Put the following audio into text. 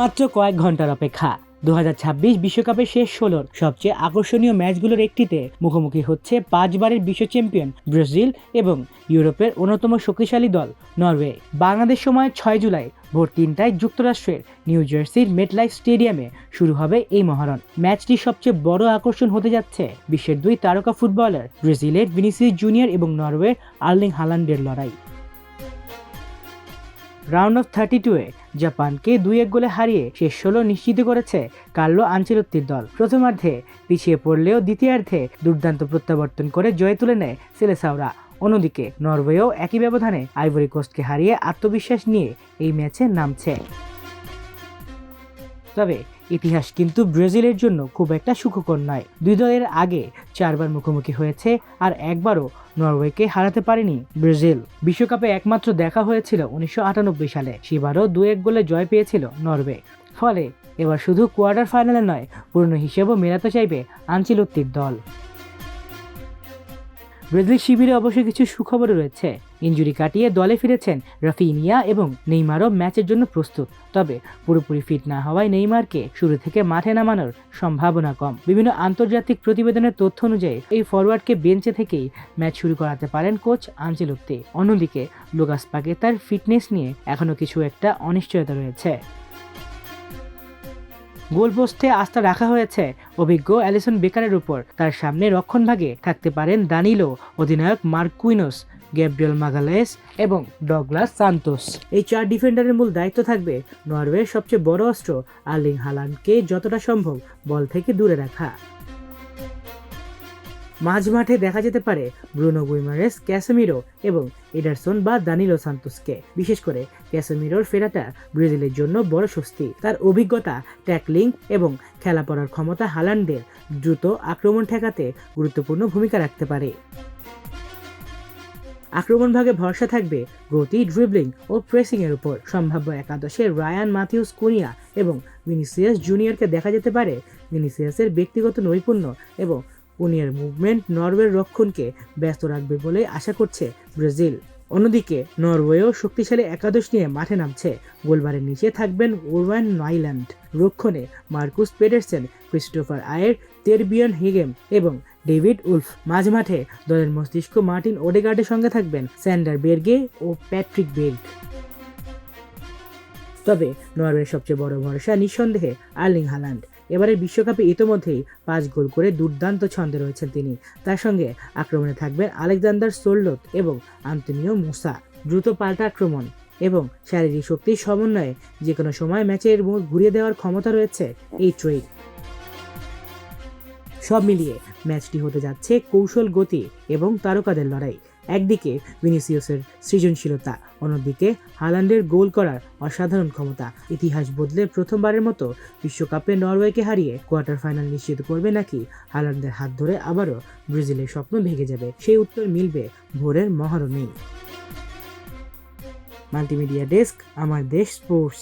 মাত্র কয়েক ঘন্টার অপেক্ষা 2026 বিশ্বকাপের শেষ 16 সবচেয়ে আকর্ষণীয় ম্যাচগুলোর একটিতে মুখোমুখি হচ্ছে 5 বারের বিশ্ব চ্যাম্পিয়ন ব্রাজিল এবং ইউরোপের অন্যতম শক্তিশালী দল নরওয়ে। বাংলাদেশ সময় 6 জুলাই ভোর 3টায় যুক্তরাষ্ট্রের নিউ জার্সির মেটলাইফ স্টেডিয়ামে শুরু হবে এই মহরণ। ম্যাচটির সবচেয়ে বড় আকর্ষণ হতে যাচ্ছে বিশ্বের দুই তারকা ফুটবলার ব্রাজিলের ভিনিসিয়াস জুনিয়র এবং নরওয়ের আর্লিং হালান্ডের লড়াই। রাউন্ড অফ 32-এ জাপানকে 2-1 গোলে হারিয়ে শেষ 16 নিশ্চিত করেছে কার্লো আনচেলত্তির দল। প্রথমার্ধে পিছিয়ে পড়লেও দ্বিতীয়ার্ধে দুর্দান্ত প্রত্যাবর্তন করে জয় তুলে নেয় সেলেসাওরা। অন্যদিকে নরওয়েও একই ব্যবধানে আইভরি কোস্টকে হারিয়ে আত্মবিশ্বাস নিয়ে এই ম্যাচে নামছে। তবে ইতিহাস কিন্তু ব্রাজিলের জন্য খুব একটা সুখকর নয়। দুই দলের আগে 4 বার মুখোমুখি হয়েছে আর একবারও নরওয়েকে হারাতে পারেনি ব্রাজিল। বিশ্বকাপে একমাত্র দেখা হয়েছিল 1998 সালে, সেবারও 2-1 গোলে জয় পেয়েছিল নরওয়ে। ফলে এবার শুধু কোয়ার্টার ফাইনালে নয়, পুরনো হিসেবেও মেলাতে চাইবে আনচেলত্তির দল। ব্রাজিল শিবিরে অবশ্য কিছু সুখবর রয়েছে। ইনজুরি কাটিয়ে দলে ফিরেছেন রাফিনিয়া এবং নেইমারও ম্যাচের জন্য প্রস্তুত। তবে পুরোপুরি ফিট না হওয়ায় নেইমারকে শুরু থেকে মাঠে নামানোর সম্ভাবনা কম। বিভিন্ন আন্তর্জাতিক প্রতিবেদনের তথ্য অনুযায়ী এই ফরওয়ার্ডকে বেঞ্চে থেকেই ম্যাচ শুরু করাতে পারেন কোচ আনচেলত্তি। অন্যদিকে লুকাস পাকেতার ফিটনেস নিয়ে এখনও কিছু একটা অনিশ্চয়তা রয়েছে। গোলপোস্টে আস্থা রাখা হয়েছে অভিজ্ঞ অ্যালিসন বেকারের উপর। তার সামনে রক্ষণভাগে থাকতে পারেন দানিলো, অধিনায়ক মার্কুইনোস, গ্যাব্রিয়েল মাগালেস এবং ডগলাস সান্তোস। এই 4 ডিফেন্ডারের মূল দায়িত্ব থাকবে নরওয়ের সবচেয়ে বড় অস্ত্র আর্লিং হালান্ডকে যতটা সম্ভব বল থেকে দূরে রাখা। মাঝ মাঠে দেখা যেতে পারে ব্রুনো গুইমারেস, ক্যাসেমিরো এবং এডারসন বা দানিলো সান্তোসকে। বিশেষ করে ক্যাসেমিরোর ফেরাটা ব্রাজিলের জন্য বড় স্বস্তি। তার অভিজ্ঞতা, ট্যাকলিং এবং খেলা পড়ার ক্ষমতা হালান্ডের দ্রুত আক্রমণ ঠেকাতে গুরুত্বপূর্ণ ভূমিকা রাখতে পারে। আক্রমণ ভাগে ভরসা থাকবে গতি, ড্রিবলিং ও প্রেসিং এর উপর। সম্ভাব্য একাদশে রায়ান মাথিউস কুনিয়া এবং ভিনিসিয়াস জুনিয়রকে দেখা যেতে পারে। ভিনিসিয়াসের ব্যক্তিগত নৈপুণ্য এবং কুনিয়ার মুভমেন্ট নরওয়ের রক্ষণকে ব্যস্ত রাখবে বলে আশা করছে ব্রাজিল। অন্যদিকে নরওয়েও শক্তিশালী একাদশ নিয়ে মাঠে নামছে। গোলবারের নিচে থাকবেন ওরওয়ান নাইল্যান্ড, রক্ষণে মার্কুস পেডারসেন, ক্রিস্টোফার আয়ের, তেরবিয়ন হিগেম এবং ডেভিড উলফ। মাঝ মাঠে দলের মস্তিষ্ক মার্টিন ওডেগার্ডের সঙ্গে থাকবেন স্যান্ডার বের্গে ও প্যাট্রিক বের্গ। তবে নরওয়ের সবচেয়ে বড় ভরসা নিঃসন্দেহে আর্লিং হালান্ড। এবারের বিশ্বকাপে ইতোমধ্যেই 5 গোল করে দুর্দান্ত ছন্দে রয়েছেন তিনি। তার সঙ্গে আক্রমণে থাকবেন আলেকজান্ডার সোরলোথ এবং আন্তোনিও মুসা। দ্রুত পাল্টা আক্রমণ এবং শারীরিক শক্তির সমন্বয়ে যে কোনো সময় ম্যাচের মোড় ঘুরিয়ে দেওয়ার ক্ষমতা রয়েছে এই ত্রয়ী। সব মিলিয়ে ম্যাচটি হতে যাচ্ছে কৌশল, গতি এবং তারকাদের লড়াই। একদিকে ভিনিসিয়াসের সৃজনশীলতা, অন্যদিকে হালান্ডের গোল করার অসাধারণ ক্ষমতা। ইতিহাস বদলে প্রথমবারের মতো বিশ্বকাপে নরওয়েকে হারিয়ে কোয়ার্টার ফাইনাল নিশ্চিত করবে, নাকি হালান্ডের হাত ধরে আবারও ব্রাজিলের স্বপ্ন ভেঙে যাবে? সেই উত্তর মিলবে ভোরের মহরণেই। মাল্টিমিডিয়া ডেস্ক, আমার দেশ স্পোর্টস।